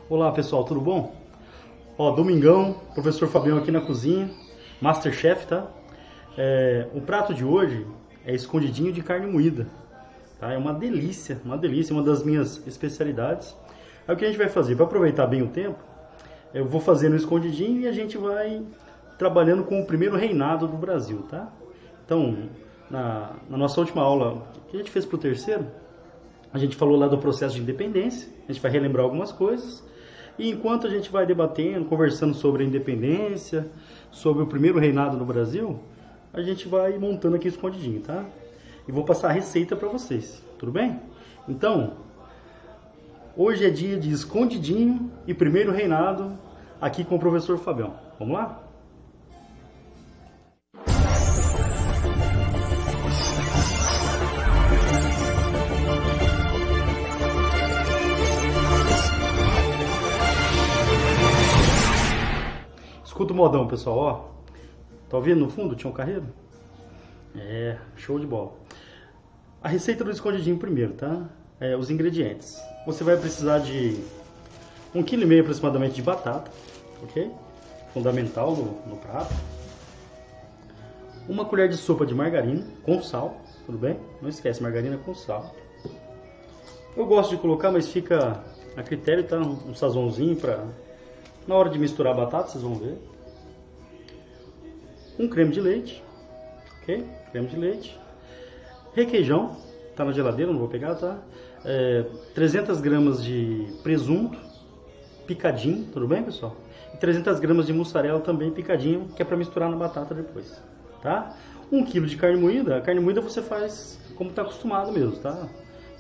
Olá pessoal, tudo bom? Domingão, professor Fabião aqui na cozinha, Masterchef, tá? O prato de hoje é escondidinho de carne moída, tá? É uma delícia, uma das minhas especialidades. Aí o que a gente vai fazer? Para aproveitar bem o tempo, eu vou fazendo o escondidinho e a gente vai trabalhando com o primeiro reinado do Brasil, tá? Então, na nossa última aula que a gente fez para o terceiro, a gente falou lá do processo de independência, a gente vai relembrar algumas coisas. E enquanto a gente vai debatendo, conversando sobre a independência, sobre o primeiro reinado no Brasil, a gente vai montando aqui o escondidinho, tá? E vou passar a receita para vocês, tudo bem? Então, hoje é dia de escondidinho e primeiro reinado aqui com o professor Fabião. Vamos lá? Escuta o modão, pessoal, ó. Tá ouvindo no fundo? Tinha um carreiro? Show de bola. A receita do escondidinho primeiro, tá? Os ingredientes. Você vai precisar de 1,5 kg aproximadamente de batata, ok? Fundamental no prato. 1 colher de sopa de margarina com sal, tudo bem? Não esquece, margarina com sal. Eu gosto de colocar, mas fica a critério, tá? Um sazonzinho pra... Na hora de misturar a batata, vocês vão ver. Um creme de leite, ok? Creme de leite. Requeijão, tá na geladeira, não vou pegar, tá? 300 gramas de presunto, picadinho, tudo bem, pessoal? E 300 gramas de mussarela também picadinho, que é para misturar na batata depois, tá? 1 kg de carne moída. A carne moída você faz como tá acostumado mesmo, tá?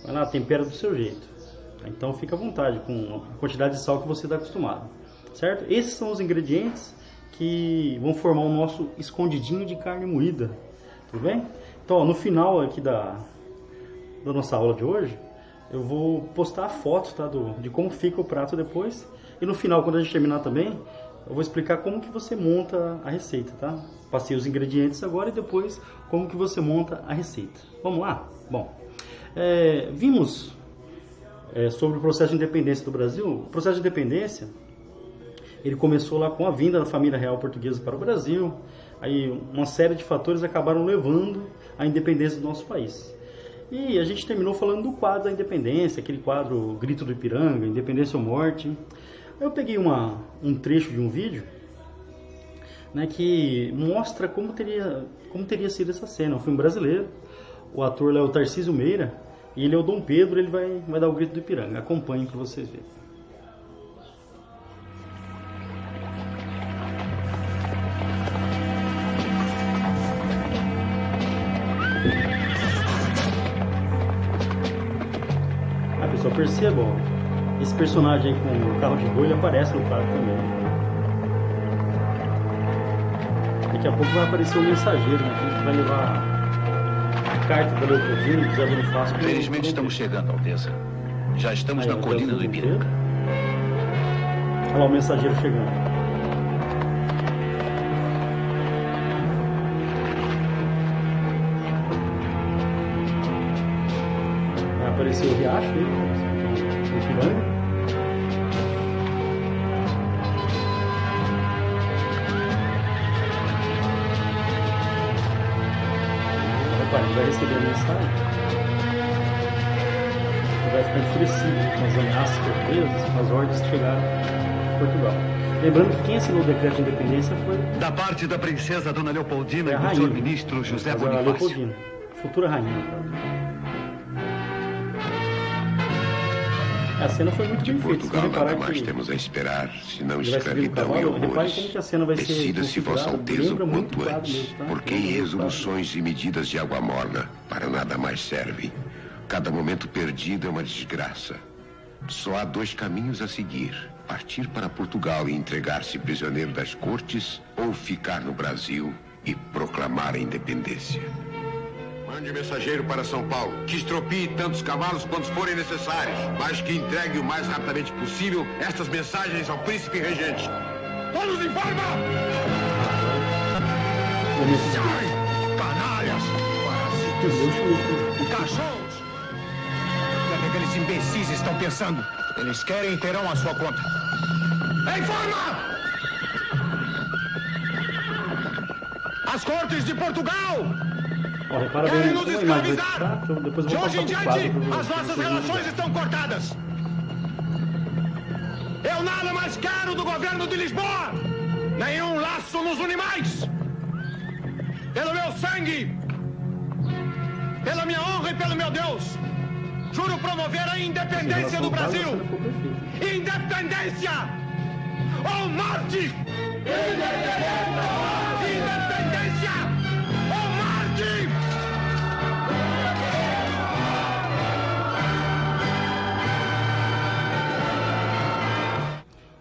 Vai lá, tempera do seu jeito. Então fica à vontade com a quantidade de sal que você está acostumado. Certo? Esses são os ingredientes que vão formar o nosso escondidinho de carne moída, tudo bem? Então, ó, no final aqui da nossa aula de hoje, eu vou postar a foto, tá, de como fica o prato depois. E no final, quando a gente terminar também, eu vou explicar como que você monta a receita, tá? Passei os ingredientes agora e depois como que você monta a receita. Vamos lá? Bom, vimos sobre o processo de independência do Brasil. O processo de independência... Ele começou lá com a vinda da família real portuguesa para o Brasil. Aí uma série de fatores acabaram levando à independência do nosso país. E a gente terminou falando do quadro da independência, aquele quadro Grito do Ipiranga, Independência ou Morte. Eu peguei um trecho de um vídeo, né, que mostra como teria sido essa cena. É um filme brasileiro, o ator é o Tarcísio Meira, e ele é o Dom Pedro, ele vai dar o Grito do Ipiranga. Acompanhem para vocês verem. Pessoal, percebam, esse personagem aí com o carro de boi, ele aparece no quadro também. Daqui a pouco vai aparecer o mensageiro, né, que vai levar a carta da Leopoldina, que já vem fácil. Felizmente estamos chegando, Alteza. Já estamos na colina do Ipiranga. Olha lá o mensageiro chegando. Apareceu o riacho aí, o Ipiranga. Repare, ele vai receber a mensagem. Ele vai ficar enfurecido com as ameaças portuguesas, com as ordens que chegaram de Portugal. Lembrando que quem assinou o decreto de independência foi... Da parte da princesa Dona Leopoldina e a do rainha, senhor ministro José Bonifácio. Leopoldina, futura rainha. A cena foi muito bem feita. Portugal nada mais temos a esperar, senão escravidão e horrores. Decida-se Vossa Alteza o quanto antes, porque em resoluções e medidas de água morna para nada mais serve. Cada momento perdido é uma desgraça. Só há 2 caminhos a seguir: partir para Portugal e entregar-se prisioneiro das cortes, ou ficar no Brasil e proclamar a independência. Mande mensageiro para São Paulo, que estropie tantos cavalos quantos forem necessários, mas que entregue o mais rapidamente possível estas mensagens ao príncipe regente. Todos em forma! Canalhas! Parasitas! Cachorros! Aqueles esses imbecis estão pensando? Eles querem e terão a sua conta. Informa! As cortes de Portugal querem nos escravizar. De hoje em diante, as nossas relações estão cortadas. Eu nada mais quero do governo de Lisboa. Nenhum laço nos une mais. Pelo meu sangue, pela minha honra e pelo meu Deus, juro promover a independência do Brasil. Independência ou morte! Independência ou morte!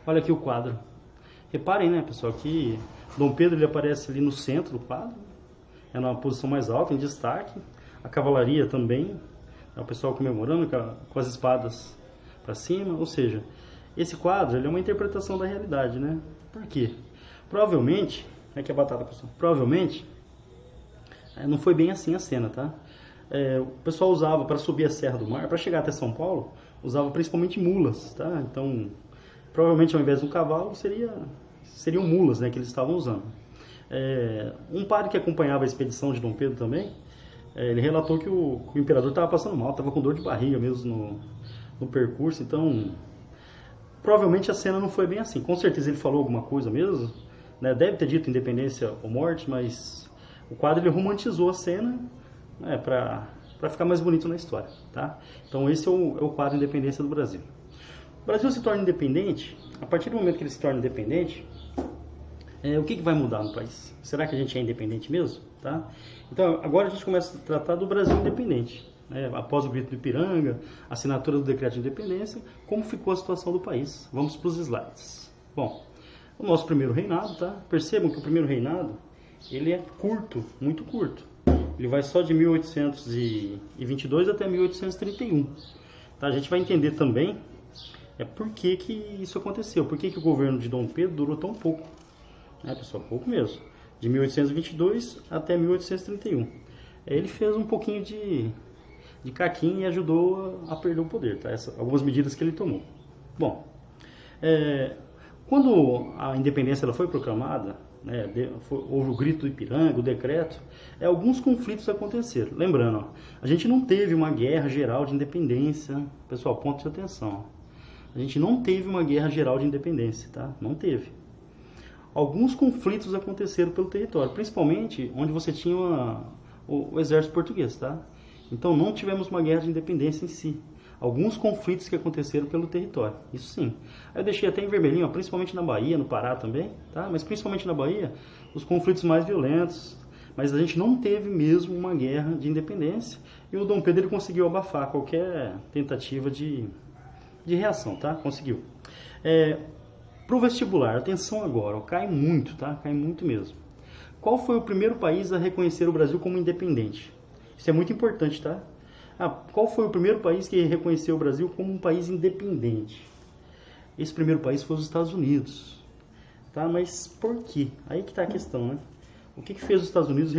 Olha aqui o quadro. Reparem, né, pessoal, que Dom Pedro ele aparece ali no centro do quadro. É numa posição mais alta, em destaque. A cavalaria também. É o pessoal comemorando com as espadas para cima. Ou seja, esse quadro ele é uma interpretação da realidade, né? Por quê? Provavelmente, é que a batata, pessoal. Provavelmente, não foi bem assim a cena, tá? O pessoal usava para subir a Serra do Mar, para chegar até São Paulo, usava principalmente mulas, tá? Então, provavelmente ao invés de um cavalo, seriam mulas, né, que eles estavam usando. Um padre que acompanhava a expedição de Dom Pedro também, ele relatou que o imperador estava passando mal, estava com dor de barriga mesmo no percurso, então provavelmente a cena não foi bem assim. Com certeza ele falou alguma coisa mesmo, né, deve ter dito independência ou morte, mas o quadro ele romantizou a cena, né, para ficar mais bonito na história, tá? Então esse é o quadro Independência do Brasil. O Brasil se torna independente, a partir do momento que ele se torna independente, o que vai mudar no país? Será que a gente é independente mesmo? Tá? Então, agora a gente começa a tratar do Brasil independente. Né? Após o grito do Ipiranga, a assinatura do decreto de independência, como ficou a situação do país? Vamos para os slides. Bom, o nosso primeiro reinado, tá? Percebam que o primeiro reinado, ele é curto, muito curto. Ele vai só de 1822 até 1831. Tá? A gente vai entender também por que isso aconteceu, por que o governo de Dom Pedro durou tão pouco. Pessoal, pouco mesmo. De 1822 até 1831. Ele fez um pouquinho de caquinho e ajudou a perder o poder, tá? Algumas medidas que ele tomou. Bom, quando a independência ela foi proclamada, né, houve o grito do Ipiranga, o decreto, alguns conflitos aconteceram. Lembrando, a gente não teve uma guerra geral de independência. Pessoal, ponto de atenção. A gente não teve uma guerra geral de independência, tá? Não teve. Alguns conflitos aconteceram pelo território, principalmente onde você tinha o exército português, tá? Então não tivemos uma guerra de independência em si. Alguns conflitos que aconteceram pelo território, isso sim. Aí eu deixei até em vermelhinho, principalmente na Bahia, no Pará também, tá? Mas principalmente na Bahia, os conflitos mais violentos. Mas a gente não teve mesmo uma guerra de independência e o Dom Pedro ele conseguiu abafar qualquer tentativa de reação, tá? Conseguiu. Para o vestibular, atenção agora, cai muito, tá? Cai muito mesmo. Qual foi o primeiro país a reconhecer o Brasil como independente? Isso é muito importante, tá? Qual foi o primeiro país que reconheceu o Brasil como um país independente? Esse primeiro país foi os Estados Unidos, tá? Mas por quê? Aí que está a questão, né? O que fez os Estados Unidos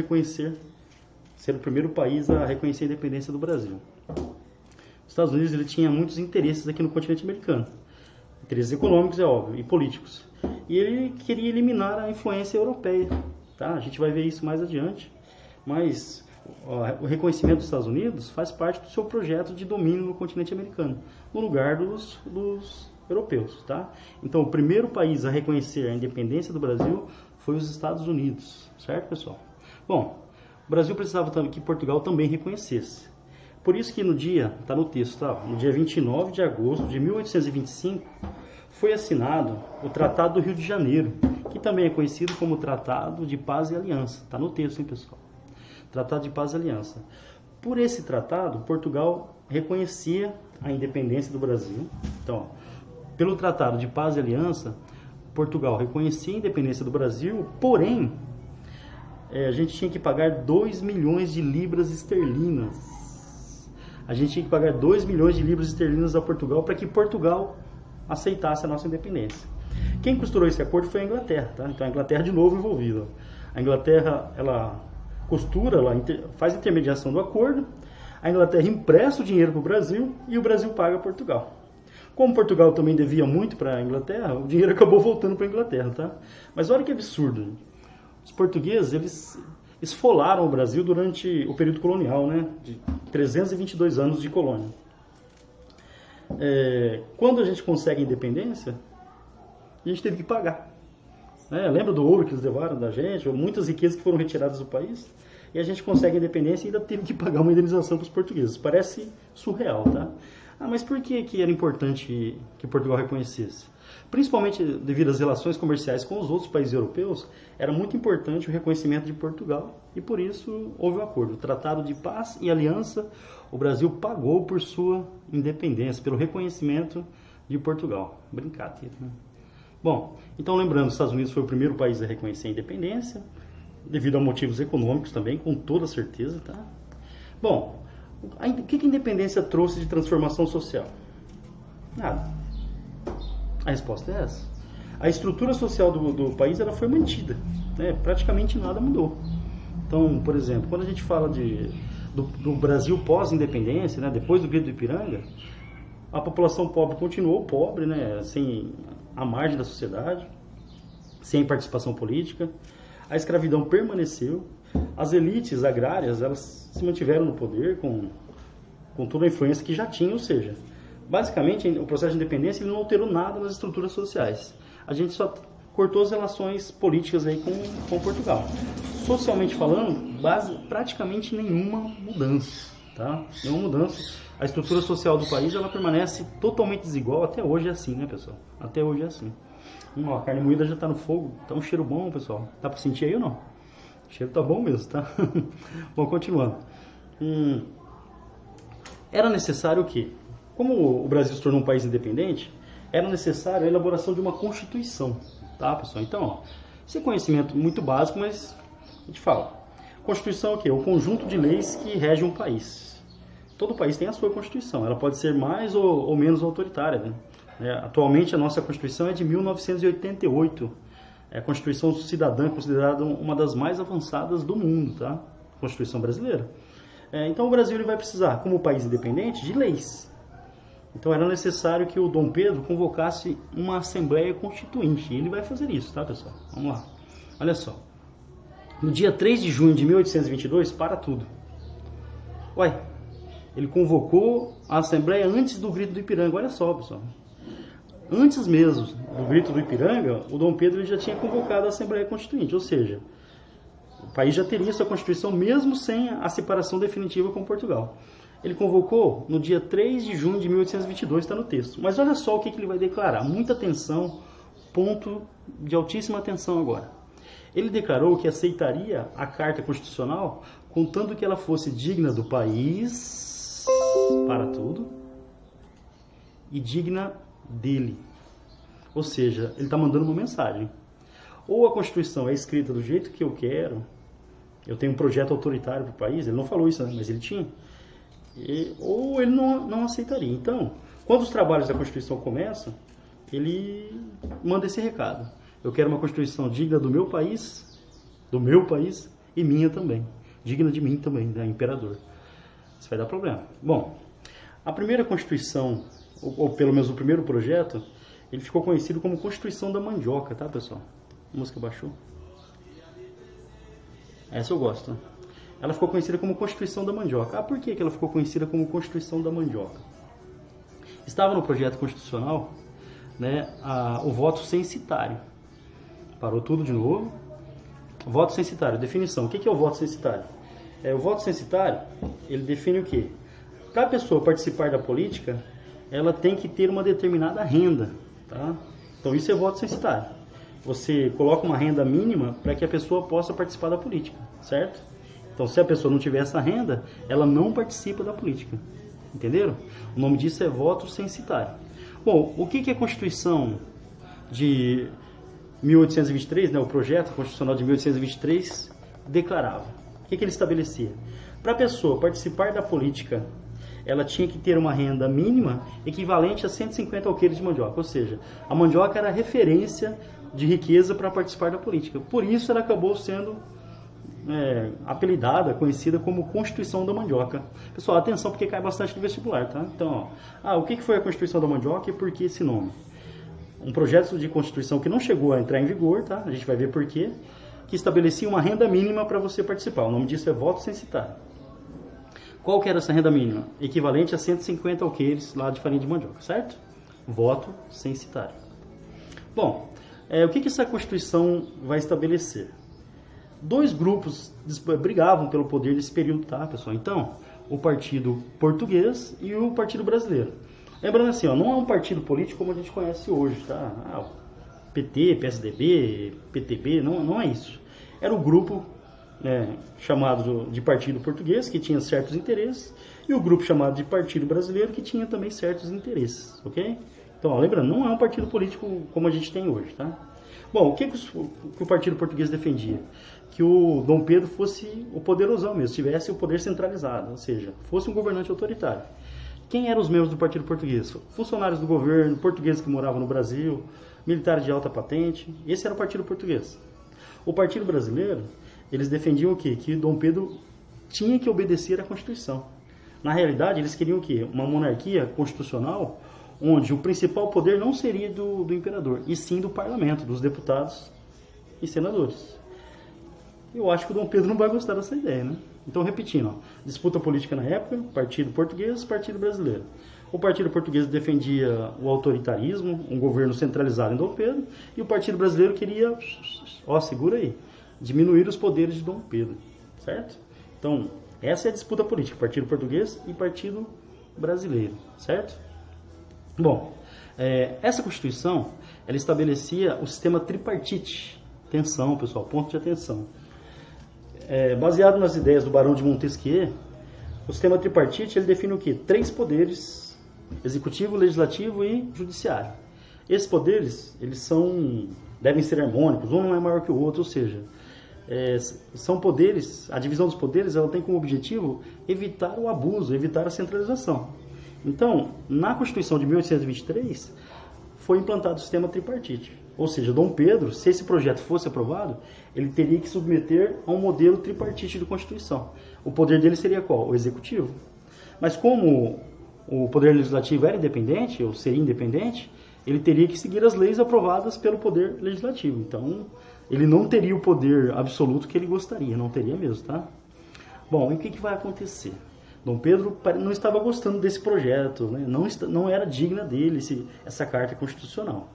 ser o primeiro país a reconhecer a independência do Brasil? Os Estados Unidos ele tinha muitos interesses aqui no continente americano. Interesses econômicos, é óbvio, e políticos. E ele queria eliminar a influência europeia. Tá? A gente vai ver isso mais adiante. Mas o reconhecimento dos Estados Unidos faz parte do seu projeto de domínio no continente americano, no lugar dos europeus. Tá? Então, o primeiro país a reconhecer a independência do Brasil foi os Estados Unidos. Certo, pessoal? Bom, o Brasil precisava que Portugal também reconhecesse. Por isso que no dia, está no texto, tá? No dia 29 de agosto de 1825, foi assinado o Tratado do Rio de Janeiro, que também é conhecido como Tratado de Paz e Aliança. Está no texto, hein, pessoal? Tratado de Paz e Aliança. Por esse tratado, Portugal reconhecia a independência do Brasil. Então, pelo Tratado de Paz e Aliança, Portugal reconhecia a independência do Brasil, porém, a gente tinha que pagar 2 milhões de libras esterlinas. A gente tinha que pagar 2 milhões de libras esterlinas a Portugal para que Portugal aceitasse a nossa independência. Quem costurou esse acordo foi a Inglaterra, tá? Então a Inglaterra de novo envolvida. A Inglaterra, ela costura, ela faz intermediação do acordo. A Inglaterra empresta o dinheiro para o Brasil e o Brasil paga a Portugal. Como Portugal também devia muito para a Inglaterra, o dinheiro acabou voltando para a Inglaterra, tá? Mas olha que absurdo. Os portugueses, eles esfolaram o Brasil durante o período colonial, né? De 322 anos de colônia. Quando a gente consegue a independência, a gente teve que pagar. Lembra do ouro que eles levaram da gente? Ou muitas riquezas que foram retiradas do país? E a gente consegue a independência e ainda teve que pagar uma indenização para os portugueses. Parece surreal, tá? Mas por que era importante que Portugal reconhecesse? Principalmente devido às relações comerciais com os outros países europeus, era muito importante o reconhecimento de Portugal e por isso houve o acordo. O Tratado de Paz e Aliança, o Brasil pagou por sua independência, pelo reconhecimento de Portugal. Brincadeira, né? Bom, então lembrando, os Estados Unidos foi o primeiro país a reconhecer a independência, devido a motivos econômicos também, com toda certeza, tá? Bom, o que a independência trouxe de transformação social? Nada. A resposta é essa. A estrutura social do país ela foi mantida. Praticamente nada mudou. Então, por exemplo, quando a gente fala do Brasil pós-independência, depois do Grito do Ipiranga, a população pobre continuou pobre, sem a margem da sociedade, sem participação política. A escravidão permaneceu. As elites agrárias, elas se mantiveram no poder com toda a influência que já tinham, ou seja, basicamente o processo de independência ele não alterou nada nas estruturas sociais. A gente só cortou as relações políticas aí com Portugal. Socialmente falando, praticamente nenhuma mudança, tá? Nenhuma mudança. A estrutura social do país ela permanece totalmente desigual, até hoje é assim, né, pessoal? Até hoje é assim. A carne moída já está no fogo, tá um cheiro bom, pessoal. Dá para sentir aí ou não? O cheiro tá bom mesmo, tá? Bom, continuando. Era necessário o quê? Como o Brasil se tornou um país independente, era necessário a elaboração de uma Constituição, tá, pessoal? Então, esse é conhecimento muito básico, mas a gente fala. Constituição é o quê? O conjunto de leis que rege um país. Todo país tem a sua Constituição. Ela pode ser mais ou menos autoritária, né? Atualmente a nossa Constituição é de 1988. É a Constituição Cidadã, considerada uma das mais avançadas do mundo, tá? Constituição brasileira. Então o Brasil ele vai precisar, como país independente, de leis. Então era necessário que o Dom Pedro convocasse uma Assembleia Constituinte. E ele vai fazer isso, tá, pessoal? Vamos lá. Olha só. No dia 3 de junho de 1822, para tudo. Ele convocou a Assembleia antes do Grito do Ipiranga. Olha só, pessoal. Antes mesmo do Grito do Ipiranga, o Dom Pedro ele já tinha convocado a Assembleia Constituinte. Ou seja, o país já teria sua Constituição mesmo sem a separação definitiva com Portugal. Ele convocou no dia 3 de junho de 1822, está no texto. Mas olha só o que ele vai declarar. Muita atenção, ponto de altíssima atenção agora. Ele declarou que aceitaria a Carta Constitucional, contanto que ela fosse digna do país, para tudo, e digna dele. Ou seja, ele está mandando uma mensagem. Ou a Constituição é escrita do jeito que eu quero, eu tenho um projeto autoritário para o país, ele não falou isso, mas ele tinha, ou ele não aceitaria. Então, quando os trabalhos da Constituição começam, ele manda esse recado. Eu quero uma Constituição digna do meu país e minha também. Digna de mim também, né, imperador. Isso vai dar problema. Bom, a primeira Constituição, ou pelo menos o primeiro projeto, ele ficou conhecido como Constituição da Mandioca, tá, pessoal? A música baixou. Essa eu gosto. Ela ficou conhecida como Constituição da Mandioca. Por que ela ficou conhecida como Constituição da Mandioca? Estava no projeto constitucional, né, o voto censitário. Parou tudo de novo. Voto censitário, definição. O que é o voto censitário? O voto censitário, ele define o quê? Para a pessoa participar da política, ela tem que ter uma determinada renda, tá? Então isso é voto censitário. Você coloca uma renda mínima para que a pessoa possa participar da política, certo? Então se a pessoa não tiver essa renda, ela não participa da política. Entenderam? O nome disso é voto censitário. Bom, o que é a Constituição de 1823, né, o projeto constitucional de 1823 declarava? O que ele estabelecia? Para a pessoa participar da política, ela tinha que ter uma renda mínima equivalente a 150 alqueires de mandioca. Ou seja, a mandioca era a referência de riqueza para participar da política. Por isso ela acabou sendo apelidada, conhecida como Constituição da Mandioca. Pessoal, atenção porque cai bastante no vestibular, tá? Então, o que foi a Constituição da Mandioca e por que esse nome? Um projeto de Constituição que não chegou a entrar em vigor, tá? A gente vai ver por quê, que estabelecia uma renda mínima para você participar. O nome disso é voto censitário. Qual que era essa renda mínima? Equivalente a 150 alqueires lá de farinha de mandioca, certo? Voto censitário. Bom, o que essa Constituição vai estabelecer? Dois grupos brigavam pelo poder nesse período, tá, pessoal? Então, o Partido Português e o Partido Brasileiro. Lembrando assim, não é um partido político como a gente conhece hoje, tá? PT, PSDB, PTB, não é isso. Era o grupo chamado de Partido Português, que tinha certos interesses, e o grupo chamado de Partido Brasileiro, que tinha também certos interesses, ok? Então, lembrando, não é um partido político como a gente tem hoje, tá? Bom, o que o Partido Português defendia? Que o Dom Pedro fosse o poderosão mesmo, tivesse o poder centralizado, ou seja, fosse um governante autoritário. Quem eram os membros do Partido Português? Funcionários do governo, portugueses que moravam no Brasil, militares de alta patente. Esse era o Partido Português. O Partido Brasileiro, eles defendiam o quê? Que Dom Pedro tinha que obedecer à Constituição. Na realidade, eles queriam o quê? Uma monarquia constitucional, onde o principal poder não seria do imperador, e sim do parlamento, dos deputados e senadores. Eu acho que o Dom Pedro não vai gostar dessa ideia, né? Então, repetindo, disputa política na época, Partido Português, Partido Brasileiro. O Partido Português defendia o autoritarismo, um governo centralizado em Dom Pedro, e o Partido Brasileiro queria, segura aí, diminuir os poderes de Dom Pedro, certo? Então, essa é a disputa política, Partido Português e Partido Brasileiro, certo? Bom, essa Constituição, ela estabelecia o sistema tripartite. Atenção, pessoal, ponto de atenção. Baseado nas ideias do Barão de Montesquieu, o sistema tripartite ele define o quê? 3 poderes: executivo, legislativo e judiciário. Esses poderes, eles devem ser harmônicos, um não é maior que o outro, ou seja, são poderes, a divisão dos poderes ela tem como objetivo evitar o abuso, evitar a centralização. Então, na Constituição de 1823, foi implantado o sistema tripartite. Ou seja, Dom Pedro, se esse projeto fosse aprovado, ele teria que submeter a um modelo tripartite de Constituição. O poder dele seria qual? O executivo. Mas como o poder legislativo era independente, ou seria independente, ele teria que seguir as leis aprovadas pelo poder legislativo. Então, ele não teria o poder absoluto que ele gostaria, não teria mesmo, tá? Bom, e o que vai acontecer? Dom Pedro não estava gostando desse projeto, né? Não era digna dele essa carta constitucional.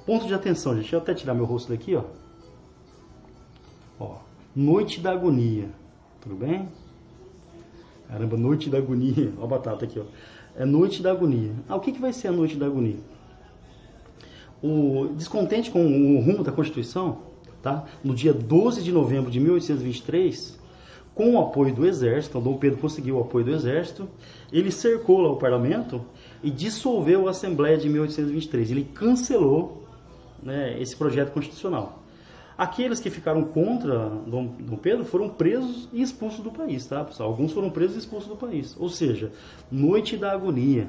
Ponto de atenção, gente. Deixa eu até tirar meu rosto daqui, ó. Noite da agonia. Tudo bem? Caramba, noite da agonia. Ó a batata aqui, ó. É noite da agonia. O que vai ser a noite da agonia? O descontente com o rumo da Constituição, tá? No dia 12 de novembro de 1823, com o apoio do Exército, Dom Pedro conseguiu o apoio do Exército, ele cercou lá o parlamento e dissolveu a Assembleia de 1823. Ele cancelou, né, esse projeto constitucional. Aqueles que ficaram contra Dom Pedro foram presos e expulsos do país, tá, pessoal? Alguns foram presos e expulsos do país. Ou seja, noite da agonia.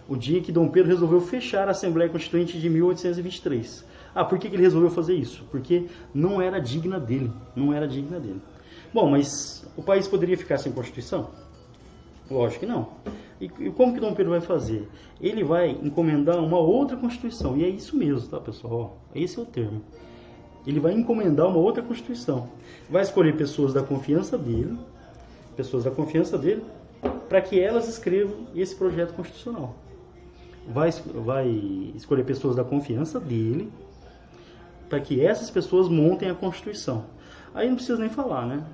O dia que Dom Pedro resolveu fechar a Assembleia Constituinte de 1823. Por que ele resolveu fazer isso? Porque não era digna dele. Não era digna dele. Bom, mas o país poderia ficar sem Constituição? Lógico que não. E como que Dom Pedro vai fazer? Ele vai encomendar uma outra Constituição. E é isso mesmo, tá, pessoal? Esse é o termo. Ele vai encomendar uma outra Constituição. Vai escolher pessoas da confiança dele, para que elas escrevam esse projeto constitucional. Vai escolher pessoas da confiança dele, para que essas pessoas montem a Constituição. Aí não precisa nem falar, né?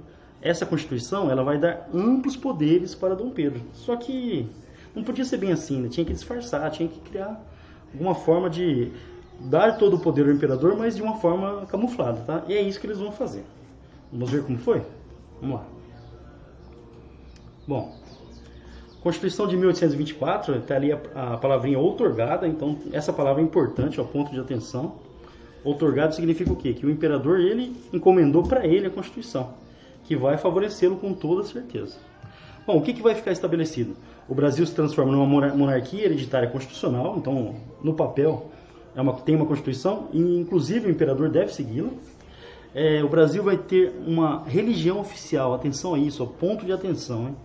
Essa Constituição, ela vai dar amplos poderes para Dom Pedro. Só que não podia ser bem assim, né? Tinha que disfarçar, tinha que criar alguma forma de dar todo o poder ao imperador, mas de uma forma camuflada, tá? E é isso que eles vão fazer. Vamos ver como foi? Vamos lá. Bom, Constituição de 1824, está ali a palavrinha outorgada, então essa palavra é importante, ó, ponto de atenção. Outorgado significa o quê? Que o imperador, ele encomendou para ele a Constituição, que vai favorecê-lo com toda certeza. Bom, o que vai ficar estabelecido? O Brasil se transforma numa monarquia hereditária constitucional, então, no papel, tem uma Constituição, e inclusive o imperador deve segui-la. o Brasil vai ter uma religião oficial. Atenção a isso, ó, ponto de atenção, hein?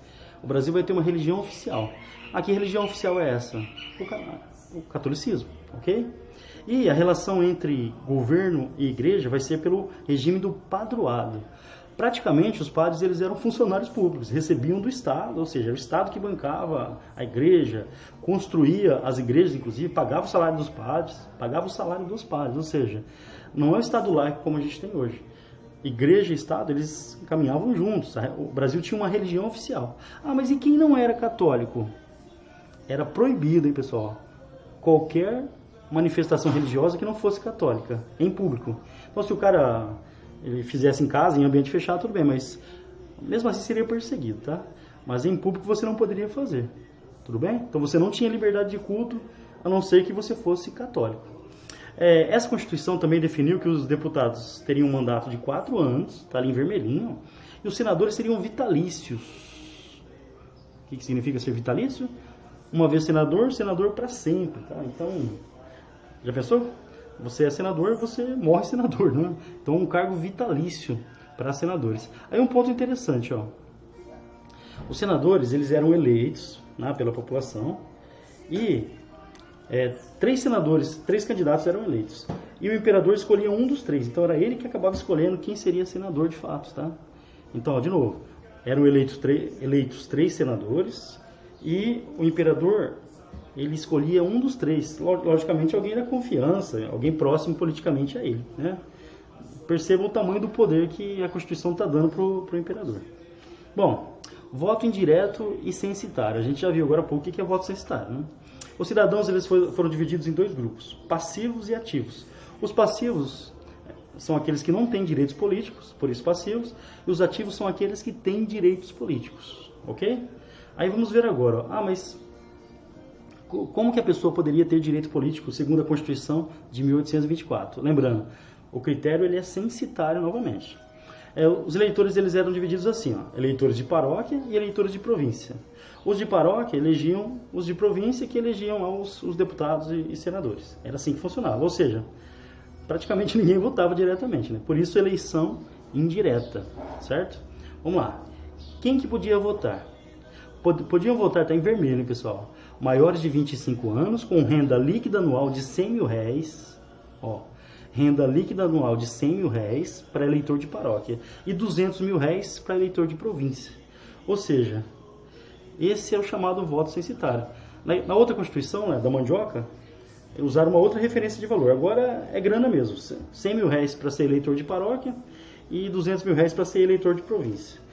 O Brasil vai ter uma religião oficial. A que religião oficial é essa? O catolicismo, ok? E a relação entre governo e igreja vai ser pelo regime do padroado. Praticamente os padres eles eram funcionários públicos, recebiam do Estado, ou seja, o Estado que bancava a igreja, construía as igrejas, inclusive, pagava o salário dos padres, ou seja, não é o Estado laico como a gente tem hoje. Igreja e Estado, eles caminhavam juntos. O Brasil tinha uma religião oficial. Ah, mas e quem não era católico? Era proibido, hein, pessoal? Qualquer manifestação religiosa que não fosse católica, em público. Então, se o cara ele fizesse em casa, em ambiente fechado, tudo bem, mas mesmo assim seria perseguido, tá? Mas em público você não poderia fazer, tudo bem? Então você não tinha liberdade de culto, a não ser que você fosse católico. Essa Constituição também definiu que os deputados teriam um mandato de 4 anos, tá ali em vermelhinho, e os senadores seriam vitalícios. O que significa ser vitalício? Uma vez senador, senador para sempre, tá? Então, já pensou? Você é senador, você morre senador, né? Então, um cargo vitalício para senadores. Aí um ponto interessante, ó. Os senadores, eles eram eleitos, né, pela população e 3 senadores, 3 candidatos eram eleitos. E o imperador escolhia um dos 3. Então, era ele que acabava escolhendo quem seria senador de fato, tá? Então, ó, de novo, eram eleitos 3 senadores e o imperador ele escolhia um dos 3, logicamente alguém da confiança, alguém próximo politicamente a ele, né? Percebam o tamanho do poder que a Constituição está dando para o imperador. Bom, voto indireto e censitário. A gente já viu agora há pouco o que é voto censitário, né? Os cidadãos eles foram divididos em 2 grupos, passivos e ativos. Os passivos são aqueles que não têm direitos políticos, por isso passivos, e os ativos são aqueles que têm direitos políticos, ok? Aí vamos ver agora, ó. Mas como que a pessoa poderia ter direito político segundo a Constituição de 1824? Lembrando, o critério ele é censitário novamente. Os eleitores eles eram divididos assim, ó, eleitores de paróquia e eleitores de província. Os de paróquia elegiam os de província que elegiam os deputados e senadores. Era assim que funcionava, ou seja, praticamente ninguém votava diretamente, né? Por isso eleição indireta, certo? Vamos lá. Quem que podia votar? Podiam votar, está em vermelho, hein, pessoal? Maiores de 25 anos, com renda líquida anual de R$100.000, ó, renda líquida anual de R$100.000 para eleitor de paróquia e R$200.000 para eleitor de província. Ou seja, esse é o chamado voto censitário. Na outra Constituição, né, da mandioca, usaram uma outra referência de valor. Agora é grana mesmo, R$100.000 para ser eleitor de paróquia e R$200.000 para ser eleitor de província.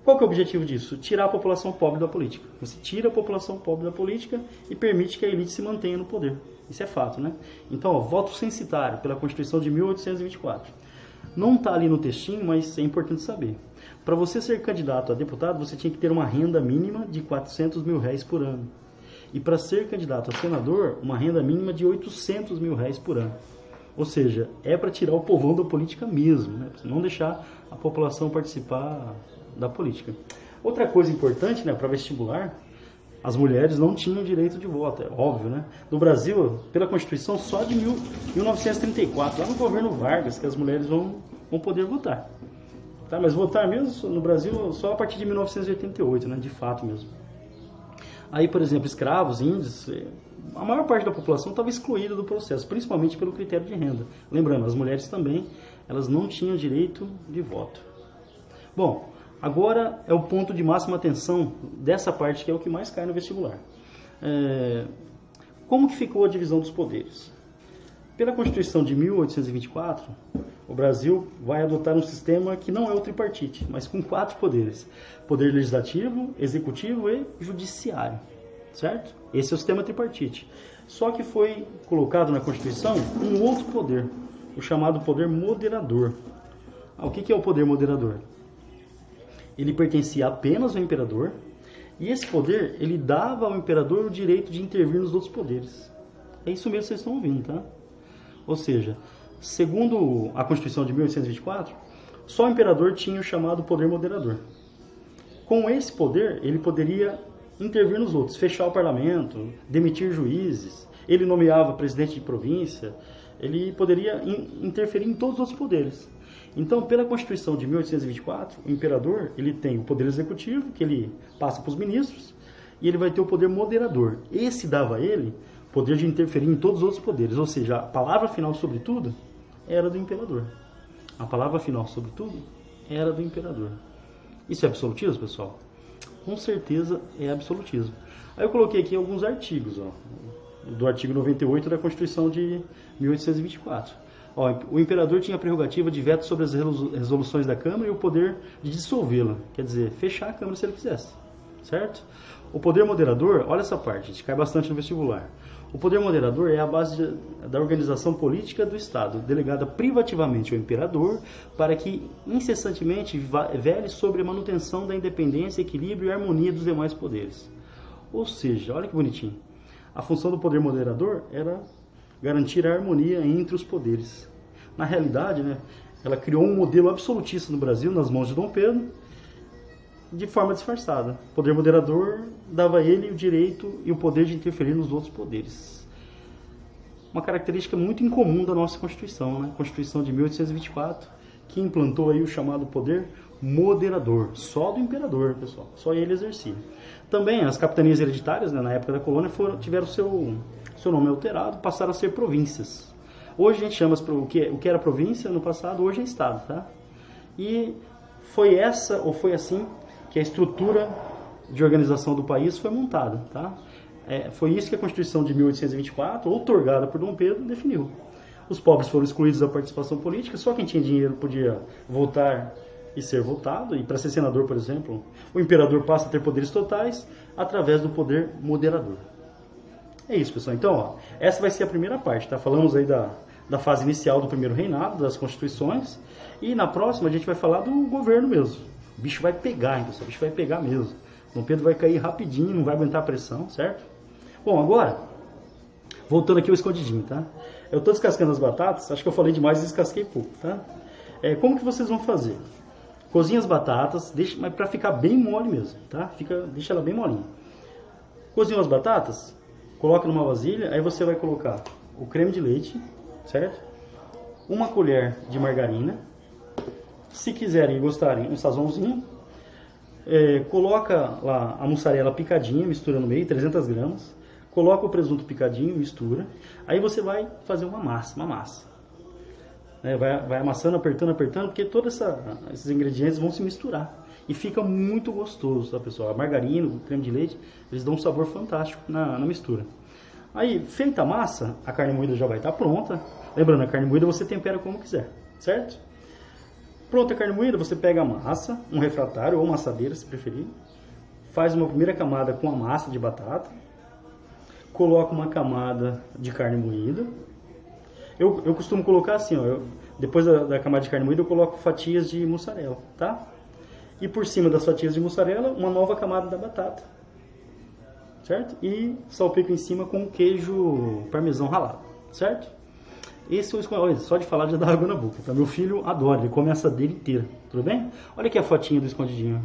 Qual que é o objetivo disso? Tirar a população pobre da política. Você tira a população pobre da política e permite que a elite se mantenha no poder. Isso é fato, né? Então, ó, voto censitário pela Constituição de 1824. Não está ali no textinho, mas é importante saber. Para você ser candidato a deputado, você tinha que ter uma renda mínima de R$400.000 por ano. E para ser candidato a senador, uma renda mínima de R$800.000 por ano. Ou seja, é para tirar o povão da política mesmo, né? Para não deixar a população participar da política. Outra coisa importante, né, para vestibular, as mulheres não tinham direito de voto, é óbvio, né? No Brasil, pela Constituição, só de 1934, lá no governo Vargas, que as mulheres vão poder votar. Tá? Mas votar mesmo no Brasil só a partir de 1988, né, de fato mesmo. Aí, por exemplo, escravos, índios, a maior parte da população estava excluída do processo, principalmente pelo critério de renda. Lembrando, as mulheres também, elas não tinham direito de voto. Bom, agora é o ponto de máxima atenção dessa parte que é o que mais cai no vestibular. Como que ficou a divisão dos poderes? Pela Constituição de 1824, o Brasil vai adotar um sistema que não é o tripartite, mas com 4 poderes. Poder legislativo, executivo e judiciário, certo? Esse é o sistema tripartite. Só que foi colocado na Constituição um outro poder, o chamado poder moderador. O que é o poder moderador? Ele pertencia apenas ao imperador, e esse poder, ele dava ao imperador o direito de intervir nos outros poderes. É isso mesmo que vocês estão ouvindo, tá? Ou seja, segundo a Constituição de 1824, só o imperador tinha o chamado poder moderador. Com esse poder, ele poderia intervir nos outros, fechar o parlamento, demitir juízes, ele nomeava presidente de província, ele poderia interferir em todos os outros poderes. Então, pela Constituição de 1824, o imperador ele tem o poder executivo, que ele passa para os ministros, e ele vai ter o poder moderador. Esse dava a ele o poder de interferir em todos os outros poderes, ou seja, a palavra final sobre tudo era do imperador. A palavra final sobre tudo era do imperador. Isso é absolutismo, pessoal? Com certeza é absolutismo. Aí eu coloquei aqui alguns artigos, ó, do artigo 98 da Constituição de 1824. Ó, o imperador tinha a prerrogativa de veto sobre as resoluções da Câmara e o poder de dissolvê-la, quer dizer, fechar a Câmara se ele quisesse, certo? O poder moderador, olha essa parte, gente, cai bastante no vestibular. O poder moderador é a base da organização política do Estado, delegada privativamente ao imperador, para que incessantemente vele sobre a manutenção da independência, equilíbrio e harmonia dos demais poderes. Ou seja, olha que bonitinho. A função do poder moderador era garantir a harmonia entre os poderes. Na realidade, né, ela criou um modelo absolutista no Brasil, nas mãos de Dom Pedro, de forma disfarçada. O poder moderador dava a ele o direito e o poder de interferir nos outros poderes. Uma característica muito incomum da nossa Constituição, né? Constituição de 1824, que implantou aí o chamado poder moderador, só do imperador, pessoal, só ele exercia. Também as capitanias hereditárias, né, na época da colônia, tiveram seu nome alterado, passaram a ser províncias. Hoje a gente chama o que era província no passado, hoje é estado, tá? E foi assim que a estrutura de organização do país foi montada, tá? Foi isso que a Constituição de 1824, outorgada por Dom Pedro, definiu. Os pobres foram excluídos da participação política, só quem tinha dinheiro podia votar e ser votado, e para ser senador, por exemplo, o imperador passa a ter poderes totais através do poder moderador. É isso, pessoal. Então, ó, essa vai ser a primeira parte, tá? Falamos aí da fase inicial do primeiro reinado, das constituições, e na próxima a gente vai falar do governo mesmo. O bicho vai pegar, hein, pessoal? O bicho vai pegar mesmo. Dom Pedro vai cair rapidinho, não vai aguentar a pressão, certo? Bom, agora, voltando aqui ao escondidinho, tá? Eu tô descascando as batatas, acho que eu falei demais e descasquei pouco, tá? Como que vocês vão fazer? Cozinha as batatas, mas para ficar bem mole mesmo, tá? Deixa ela bem molinha. Cozinha as batatas, coloca numa vasilha, aí você vai colocar o creme de leite, certo? Uma colher de margarina. Se quiserem e gostarem, um sazãozinho. Coloca lá a mussarela picadinha, mistura no meio, 300 gramas. Coloca o presunto picadinho, mistura. Aí você vai fazer uma massa. Vai amassando, apertando, porque todos esses ingredientes vão se misturar. E fica muito gostoso, tá, pessoal? A margarina, o creme de leite, eles dão um sabor fantástico na mistura. Aí, feita a massa, a carne moída já vai estar pronta. Lembrando, a carne moída você tempera como quiser, certo? Pronta a carne moída, você pega a massa, um refratário ou uma assadeira, se preferir. Faz uma primeira camada com a massa de batata. Coloca uma camada de carne moída. Eu costumo colocar assim, ó, depois da camada de carne moída eu coloco fatias de mussarela, tá? E por cima das fatias de mussarela, uma nova camada da batata, certo? E salpico em cima com queijo parmesão ralado, certo? Esse é o escondidinho. Só de falar já dá água na boca, tá? Meu filho adora, ele come essa dele inteira, tudo bem? Olha aqui a fotinha do escondidinho.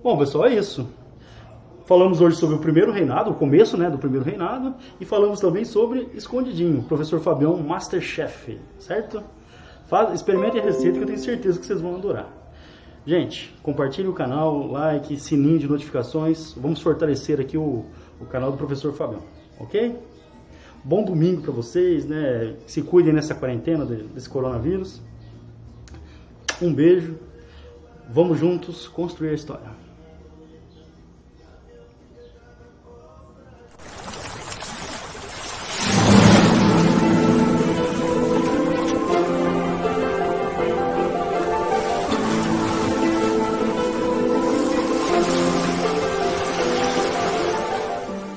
Bom, pessoal, é isso. Falamos hoje sobre o primeiro reinado, o começo, né, do primeiro reinado, e falamos também sobre escondidinho, professor Fabião Masterchef, certo? Experimente a receita que eu tenho certeza que vocês vão adorar. Gente, compartilhe o canal, like, sininho de notificações, vamos fortalecer aqui o canal do professor Fabião, ok? Bom domingo para vocês, né? Se cuidem nessa quarentena desse coronavírus. Um beijo, vamos juntos construir a história.